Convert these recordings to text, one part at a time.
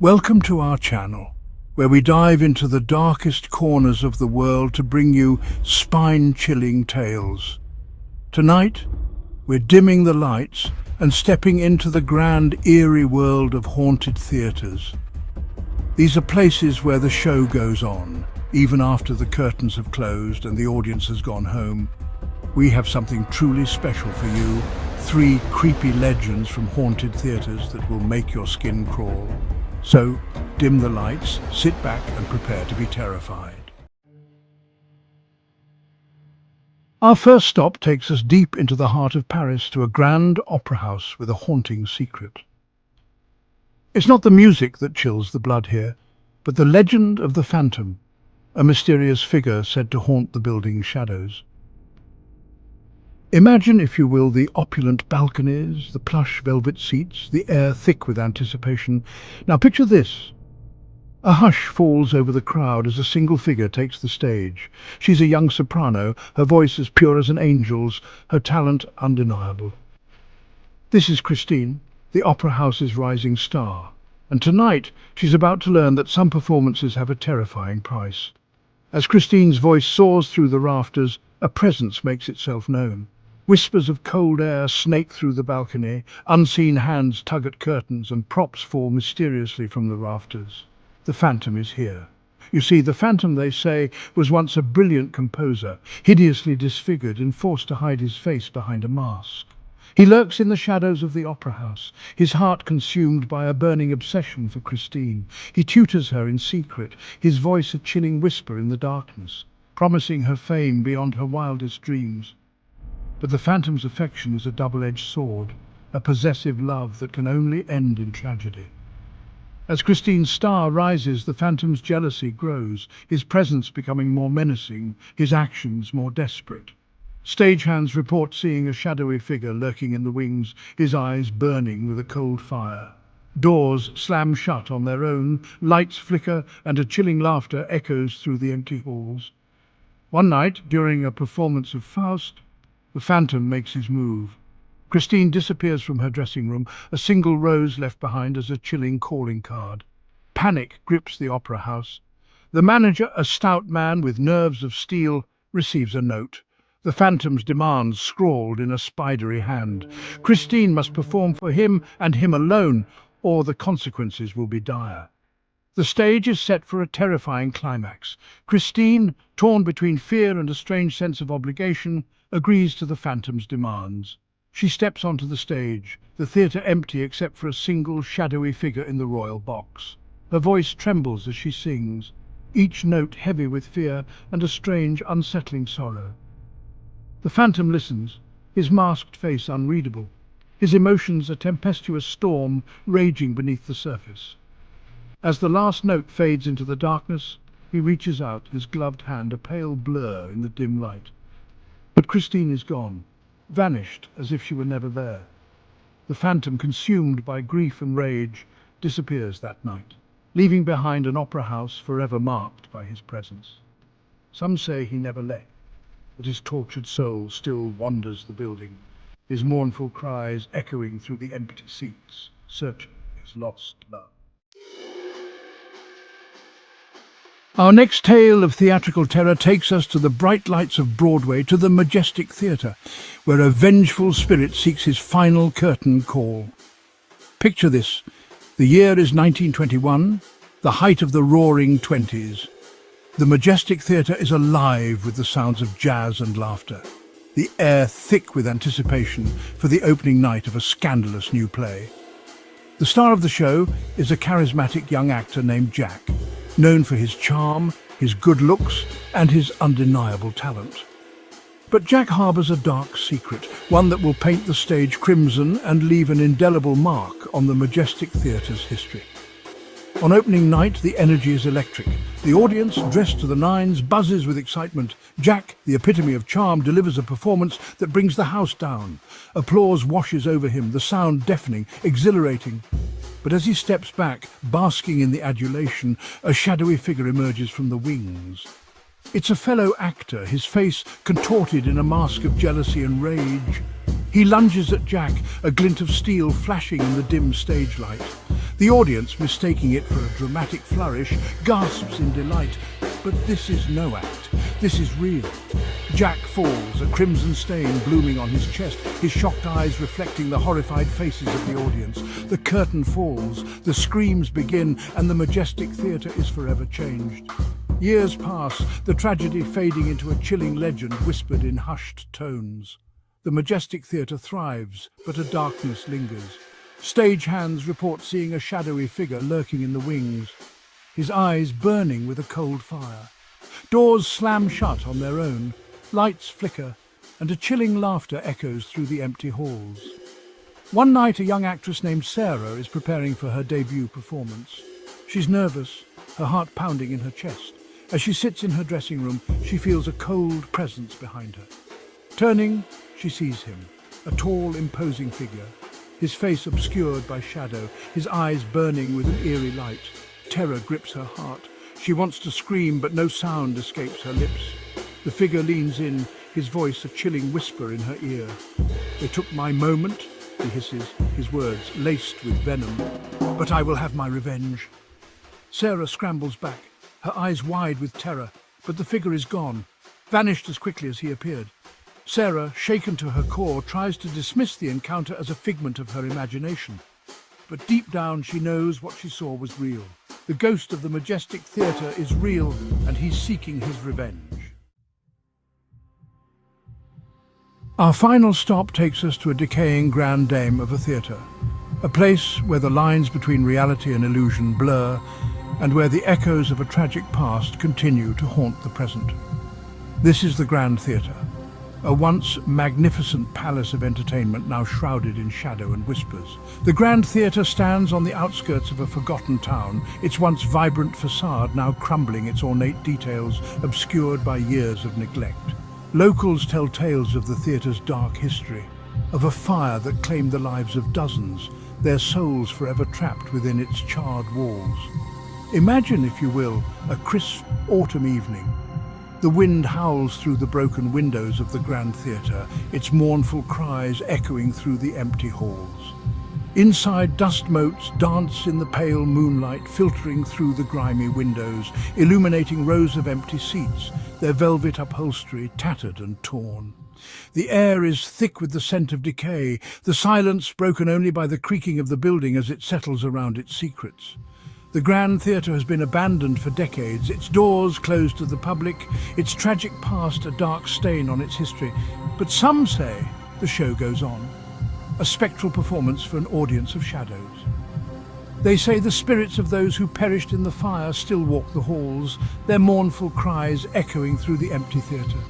Welcome to our channel, where we dive into the darkest corners of the world to bring you spine-chilling tales. Tonight, we're dimming the lights and stepping into the grand, eerie world of haunted theatres. These are places where the show goes on, even after the curtains have closed and the audience has gone home. We have something truly special for you, 3 creepy legends from haunted theatres that will make your skin crawl. So, dim the lights, sit back and prepare to be terrified. Our first stop takes us deep into the heart of Paris to a grand opera house with a haunting secret. It's not the music that chills the blood here, but the legend of the phantom, a mysterious figure said to haunt the building's shadows. Imagine, if you will, the opulent balconies, the plush velvet seats, the air thick with anticipation. Now picture this. A hush falls over the crowd as a single figure takes the stage. She's a young soprano, her voice as pure as an angel's, her talent undeniable. This is Christine, the opera house's rising star. And tonight, she's about to learn that some performances have a terrifying price. As Christine's voice soars through the rafters, a presence makes itself known. Whispers of cold air snake through the balcony, unseen hands tug at curtains, and props fall mysteriously from the rafters. The phantom is here. You see, the phantom, they say, was once a brilliant composer, hideously disfigured and forced to hide his face behind a mask. He lurks in the shadows of the opera house, his heart consumed by a burning obsession for Christine. He tutors her in secret, his voice a chilling whisper in the darkness, promising her fame beyond her wildest dreams. But the phantom's affection is a double-edged sword, a possessive love that can only end in tragedy. As Christine's star rises, the phantom's jealousy grows, his presence becoming more menacing, his actions more desperate. Stagehands report seeing a shadowy figure lurking in the wings, his eyes burning with a cold fire. Doors slam shut on their own, lights flicker, and a chilling laughter echoes through the empty halls. One night, during a performance of Faust, the phantom makes his move. Christine disappears from her dressing room, a single rose left behind as a chilling calling card. Panic grips the opera house. The manager, a stout man with nerves of steel, receives a note. The phantom's demands scrawled in a spidery hand. Christine must perform for him and him alone, or the consequences will be dire. The stage is set for a terrifying climax. Christine, torn between fear and a strange sense of obligation, agrees to the phantom's demands. She steps onto the stage, the theatre empty except for a single shadowy figure in the royal box. Her voice trembles as she sings, each note heavy with fear and a strange, unsettling sorrow. The phantom listens, his masked face unreadable, his emotions a tempestuous storm raging beneath the surface. As the last note fades into the darkness, he reaches out, his gloved hand a pale blur in the dim light. But Christine is gone, vanished as if she were never there. The phantom, consumed by grief and rage, disappears that night, leaving behind an opera house forever marked by his presence. Some say he never left, but his tortured soul still wanders the building, his mournful cries echoing through the empty seats, searching his lost love. Our next tale of theatrical terror takes us to the bright lights of Broadway, to the Majestic Theatre, where a vengeful spirit seeks his final curtain call. Picture this. The year is 1921, the height of the roaring 20s. The Majestic Theatre is alive with the sounds of jazz and laughter, the air thick with anticipation for the opening night of a scandalous new play. The star of the show is a charismatic young actor named Jack, known for his charm, his good looks, and his undeniable talent. But Jack harbours a dark secret, one that will paint the stage crimson and leave an indelible mark on the Majestic Theatre's history. On opening night, the energy is electric. The audience, dressed to the nines, buzzes with excitement. Jack, the epitome of charm, delivers a performance that brings the house down. Applause washes over him, the sound deafening, exhilarating. But as he steps back, basking in the adulation, a shadowy figure emerges from the wings. It's a fellow actor, his face contorted in a mask of jealousy and rage. He lunges at Jack, a glint of steel flashing in the dim stage light. The audience, mistaking it for a dramatic flourish, gasps in delight. But this is no act. This is real. Jack falls, a crimson stain blooming on his chest, his shocked eyes reflecting the horrified faces of the audience. The curtain falls, the screams begin, and the majestic theatre is forever changed. Years pass, the tragedy fading into a chilling legend whispered in hushed tones. The majestic theatre thrives, but a darkness lingers. Stagehands report seeing a shadowy figure lurking in the wings, his eyes burning with a cold fire. Doors slam shut on their own, lights flicker, and a chilling laughter echoes through the empty halls. One night, a young actress named Sarah is preparing for her debut performance. She's nervous, her heart pounding in her chest. As she sits in her dressing room, she feels a cold presence behind her. Turning, she sees him, a tall, imposing figure, his face obscured by shadow, his eyes burning with an eerie light. Terror grips her heart. She wants to scream, but no sound escapes her lips. The figure leans in, his voice a chilling whisper in her ear. "They took my moment," he hisses, his words laced with venom. "But I will have my revenge." Sarah scrambles back, her eyes wide with terror, but the figure is gone, vanished as quickly as he appeared. Sarah, shaken to her core, tries to dismiss the encounter as a figment of her imagination. But deep down she knows what she saw was real. The ghost of the majestic theatre is real, and he's seeking his revenge. Our final stop takes us to a decaying grand dame of a theatre, a place where the lines between reality and illusion blur, and where the echoes of a tragic past continue to haunt the present. This is the Grand Theatre, a once magnificent palace of entertainment now shrouded in shadow and whispers. The Grand Theatre stands on the outskirts of a forgotten town, its once vibrant facade now crumbling, its ornate details obscured by years of neglect. Locals tell tales of the theatre's dark history, of a fire that claimed the lives of dozens, their souls forever trapped within its charred walls. Imagine, if you will, a crisp autumn evening. The wind howls through the broken windows of the Grand Theatre, its mournful cries echoing through the empty halls. Inside, dust motes dance in the pale moonlight, filtering through the grimy windows, illuminating rows of empty seats, their velvet upholstery tattered and torn. The air is thick with the scent of decay, the silence broken only by the creaking of the building as it settles around its secrets. The Grand Theatre has been abandoned for decades, its doors closed to the public, its tragic past a dark stain on its history. But some say the show goes on, a spectral performance for an audience of shadows. They say the spirits of those who perished in the fire still walk the halls, their mournful cries echoing through the empty theatre.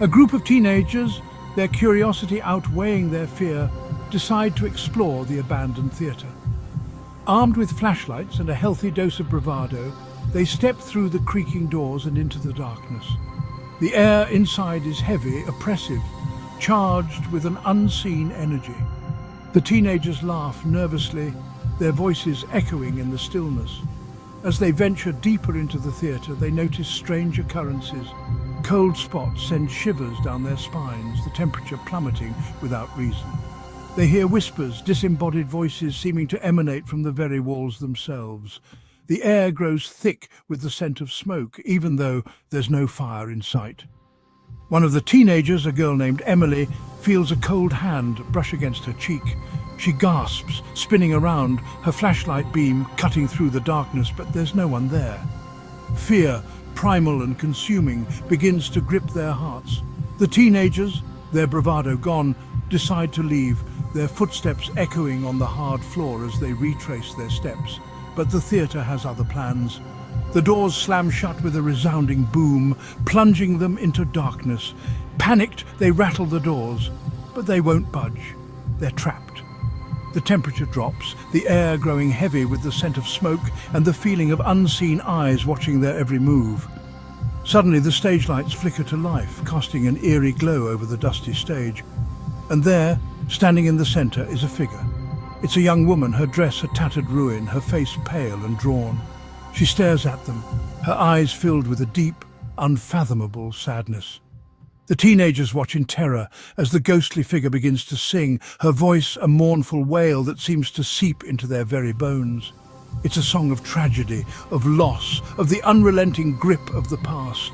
A group of teenagers, their curiosity outweighing their fear, decide to explore the abandoned theatre. Armed with flashlights and a healthy dose of bravado, they step through the creaking doors and into the darkness. The air inside is heavy, oppressive, charged with an unseen energy. The teenagers laugh nervously, their voices echoing in the stillness. As they venture deeper into the theatre, they notice strange occurrences. Cold spots send shivers down their spines, the temperature plummeting without reason. They hear whispers, disembodied voices seeming to emanate from the very walls themselves. The air grows thick with the scent of smoke, even though there's no fire in sight. One of the teenagers, a girl named Emily, feels a cold hand brush against her cheek. She gasps, spinning around, her flashlight beam cutting through the darkness, but there's no one there. Fear, primal and consuming, begins to grip their hearts. The teenagers, their bravado gone, decide to leave, their footsteps echoing on the hard floor as they retrace their steps. But the theatre has other plans. The doors slam shut with a resounding boom, plunging them into darkness. Panicked, they rattle the doors, but they won't budge. They're trapped. The temperature drops, the air growing heavy with the scent of smoke and the feeling of unseen eyes watching their every move. Suddenly the stage lights flicker to life, casting an eerie glow over the dusty stage. And there, standing in the centre, is a figure. It's a young woman, her dress a tattered ruin, her face pale and drawn. She stares at them, her eyes filled with a deep, unfathomable sadness. The teenagers watch in terror as the ghostly figure begins to sing, her voice a mournful wail that seems to seep into their very bones. It's a song of tragedy, of loss, of the unrelenting grip of the past.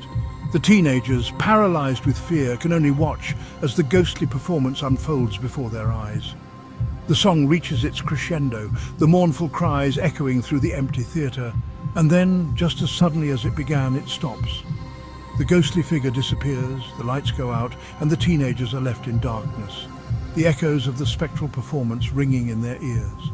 The teenagers, paralyzed with fear, can only watch as the ghostly performance unfolds before their eyes. The song reaches its crescendo, the mournful cries echoing through the empty theatre, and then, just as suddenly as it began, it stops. The ghostly figure disappears, the lights go out, and the teenagers are left in darkness, the echoes of the spectral performance ringing in their ears.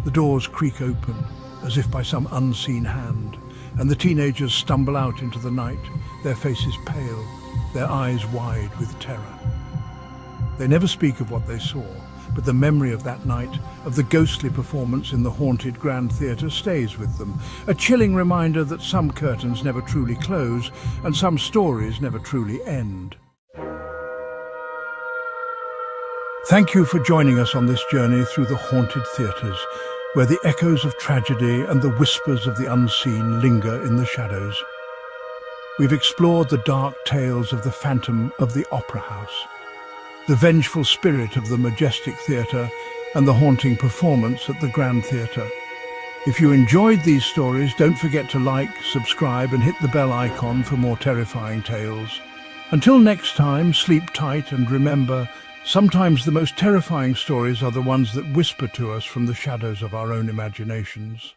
The doors creak open, as if by some unseen hand, and the teenagers stumble out into the night, their faces pale, their eyes wide with terror. They never speak of what they saw, but the memory of that night, of the ghostly performance in the haunted Grand Theatre, stays with them, a chilling reminder that some curtains never truly close and some stories never truly end. Thank you for joining us on this journey through the haunted theatres, where the echoes of tragedy and the whispers of the unseen linger in the shadows. We've explored the dark tales of the phantom of the Opera House, the vengeful spirit of the majestic theatre, and the haunting performance at the Grand Theatre. If you enjoyed these stories, don't forget to like, subscribe, and hit the bell icon for more terrifying tales. Until next time, sleep tight and remember, sometimes the most terrifying stories are the ones that whisper to us from the shadows of our own imaginations.